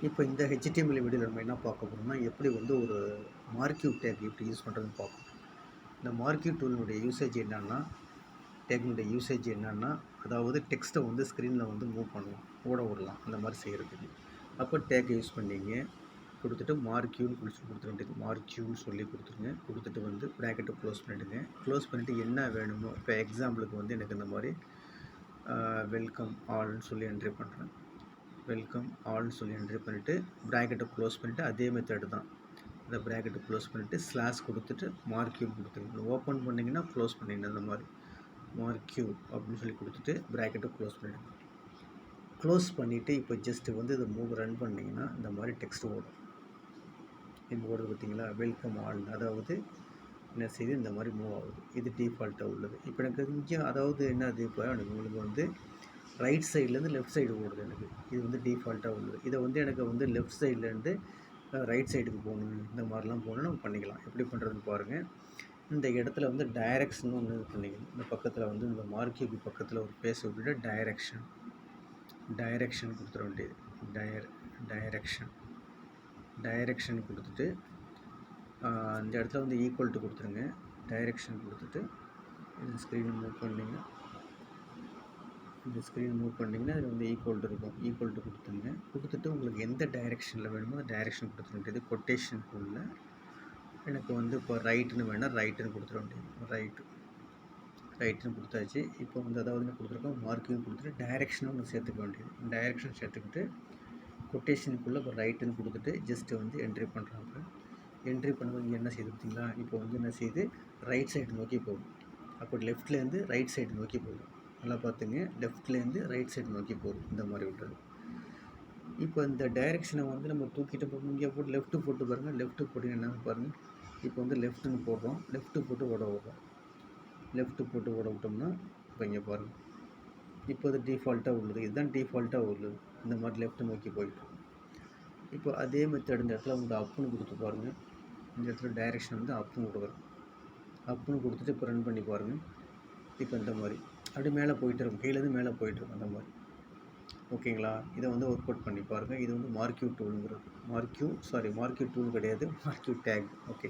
இப்போ இந்த HTML வீடியோவில் நம்ம என்ன பார்க்க போகிறோம்னா, எப்படி வந்து ஒரு மார்க்யூ டேக் எப்படி யூஸ் பண்ணுறதுன்னு பார்ப்போம். இந்த மார்க்யூ டூலினுடைய யூசேஜ் என்னன்னா, டேக்னுடைய யூசேஜ் என்னன்னா, அதாவது டெக்ஸ்ட்டை வந்து ஸ்க்ரீனில் வந்து மூவ் பண்ணலாம், ஓட விடலாம், அந்த மாதிரி செய்கிறதுக்கு. அப்போ டேக் யூஸ் பண்ணீங்க, கொடுத்துட்டு மார்க்யூன்னு கொடுத்துட வேண்டியது. மார்க்யூன்னு சொல்லி கொடுத்துருங்க. கொடுத்துட்டு வந்து ப்ராக்கெட்டை க்ளோஸ் பண்ணிவிடுங்க. க்ளோஸ் பண்ணிவிட்டு என்ன வேணுமோ, இப்போ எக்ஸாம்பிளுக்கு வந்து எனக்கு இந்த மாதிரி வெல்கம் ஆல்னு சொல்லி என்ட்ரி பண்ணுறேன். வெல்கம் ஆல்னு சொல்லி என்ட்ரி பண்ணிவிட்டு ப்ராக்கெட்டை க்ளோஸ் பண்ணிவிட்டு அதே மெத்தடு தான். இந்த ப்ராக்கெட்டை க்ளோஸ் பண்ணிவிட்டு ஸ்லாஷ் கொடுத்துட்டு மார்க்யூ கொடுத்துருங்க. ஓப்பன் பண்ணிங்கன்னா க்ளோஸ் பண்ணிங்க. அந்த மாதிரி மார்க்யூ அப்படின்னு சொல்லி கொடுத்துட்டு ப்ராக்கெட்டை க்ளோஸ் பண்ணிவிடுங்க. க்ளோஸ் பண்ணிவிட்டு இப்போ ஜஸ்ட்டு வந்து இதை மூவ் ரன் பண்ணிங்கன்னா இந்த மாதிரி டெக்ஸ்ட் ஓடும். இது ஓடுது பார்த்தீங்களா, வெல்கம் ஆல். அதாவது என்ன செய்யுது, இந்த மாதிரி மூவ் ஆகுது. இது டிஃபால்ட்டாக உள்ளது. இப்போ எனக்கு இங்கே அதாவது என்னது, இப்போ எனக்கு உங்களுக்கு வந்து ரைட் சைட்லேருந்து லெஃப்ட் சைடு ஓடுது. எனக்கு இது வந்து டிஃபால்ட்டாக உள்ளது. இதை வந்து எனக்கு வந்து லெஃப்ட் சைட்லேருந்து ரைட் சைடுக்கு போகணும், இந்த மாதிரிலாம் போகணும் நம்ம பண்ணிக்கலாம். எப்படி பண்ணுறதுன்னு பாருங்கள். இந்த இடத்துல வந்து டைரக்ஷன் ஒன்று இது பண்ணிக்கணும். இந்த பக்கத்தில் வந்து இந்த மார்க்கிக்கு பக்கத்தில் ஒரு பேச விட்டுட்டு டைரக்ஷன் கொடுத்துட வேண்டியது. டைரக்ஷன் கொடுத்துட்டு இந்த இடத்துல வந்து ஈக்குவல் டு கொடுத்துருங்க. டைரெக்ஷன் கொடுத்துட்டு இந்த ஸ்க்ரீனை மூவ் பண்ணிங்கன்னா அதில் வந்து ஈக்குவல் டு இருக்கும். ஈக்குவல் டு கொடுத்துருங்க. கொடுத்துட்டு உங்களுக்கு எந்த டைரெக்ஷனில் வேணுமோ அந்த டைரெக்ஷன் கொடுத்துட வேண்டியது. கொட்டேஷனுக்குள்ள எனக்கு வந்து இப்போ ரைட்டுன்னு வேணால் ரைட்டுன்னு கொடுத்துட வேண்டியது. ரைட்டுன்னு கொடுத்தாச்சு. இப்போ வந்து அதாவது கொடுத்துருக்கோம் மார்க்கிங் கொடுத்துட்டு டைரெக்ஷனும் ஒன்று சேர்த்துக்க வேண்டியது. டைரெக்ஷன் சேர்த்துக்கிட்டு கொட்டேஷனுக்குள்ளே இப்போ ரைட்டுன்னு கொடுத்துட்டு ஜஸ்ட்டு வந்து என்ட்ரி பண்ணுறாங்க. என்ட்ரி பண்ணும்போது இங்கே என்ன செய்யுது பார்த்தீங்களா, இப்போ வந்து என்ன செய்யுது, ரைட் சைடு நோக்கி போகும். அப்போ லெஃப்ட்லேருந்து ரைட் சைடு நோக்கி போகும். நல்லா பார்த்துங்க, லெஃப்ட்லேருந்து ரைட் சைடு நோக்கி போகும். இந்த மாதிரி விட்டுறது. இப்போ இந்த டைரெக்ஷனை வந்து நம்ம தூக்கிட்டு போகணும். இங்கே போட்டு லெஃப்ட்டு போட்டு பாருங்கள். லெஃப்ட்டு போட்டு என்னன்னு பாருங்கள். இப்போ வந்து லெஃப்ட்டுன்னு போடுறோம். லெஃப்ட்டு போட்டு ஓட விடுறோம். லெஃப்ட்டு போட்டு ஓட விட்டோம்னா இப்போ இங்கே பாருங்கள். இப்போ அது டிஃபால்ட்டாக உள்ளது. இதுதான் டிஃபால்ட்டாக உள்ளது. இந்த மாதிரி லெஃப்ட்டு நோக்கி போயிட்டு. இப்போ அதே மெத்தட் இந்த இடத்துல வந்து அப்புன்னு கொடுத்து பாருங்கள். இந்த இடத்துல டைரெக்ஷன் வந்து அப்புன்னு கொடுக்குறோம். அப்புன்னு கொடுத்துட்டு இப்போ ரன் பண்ணி பாருங்கள். இப்போ இந்த மாதிரி அப்படி மேலே போயிட்டு இருக்கும். கீழேருந்து மேலே போயிட்டுருக்கும். அந்த மாதிரி ஓகேங்களா. இதை வந்து ஒர்க் அவுட் பண்ணி பாருங்கள். இது வந்து மார்க்யூ டூலுங்கிறது. மார்க்யூ டூல் கிடையாது, மார்க்யூ டேக். ஓகே.